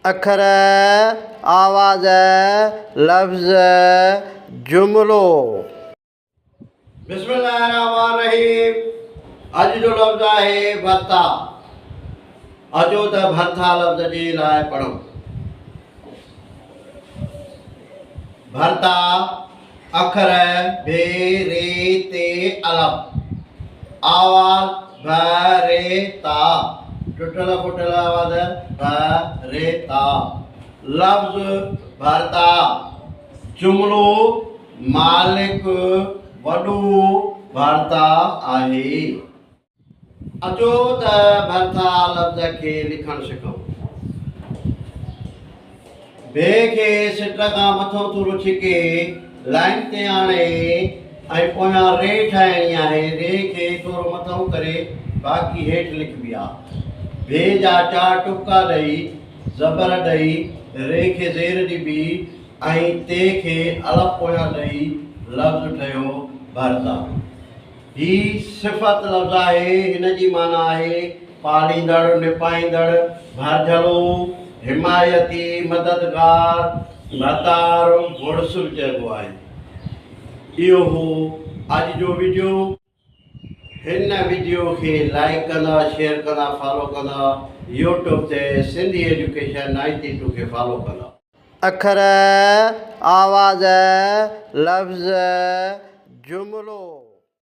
अखर, आवाज़, लफ्ज़, जुमलो। बिस्मिल्लाहिर्रहमानिर्रहीम। अज जो लफ्ज़ है भरता। अचो त भरता लफ्ज़ जे लाइ पढ़ूं। भरता अखर भे रे ते अलफ। आवाज़ भ रे ता। टुटल फुटल आवाज़ भ रे ता। लफ्ज़ भरता। जुमलो मालिक वॾो भरता आहे। अचो त भरता लफ्ज़ खे लिखणु सिखूं। बे खे सिट खां मथो थोरो छिके लाइन ते आणे ऐं पोयां रे ठाहिणी आहे। रे खे थोरो मथो करे बाक़ी हेठि लिखबी आहे। बे जा 4 टुका ॾेई ज़बर ॾेई रे खे ज़ेर ॾिबी ऐं ते खे अलफ़ पोयां ॾेई लफ़्ज़ ठहियो भरता। ही सिफ़त लफ़्ज़ आहे। हिन जी माना आहे पालींदड़, निपाईंदड़, भरजलो, हिमायती, मददगार, भरतार, मुड़सुर चइबो आहे। इहो हो अॼु जो वीडियो। हिन वीडियो खे लाइक कंदा, शेयर कंदा, फॉलो कंदा। यूट्यूब ते सिंधी एजुकेशन 92 खे फॉलो कंदा। अखर, आवाज़, लफ्ज़, जुमलो।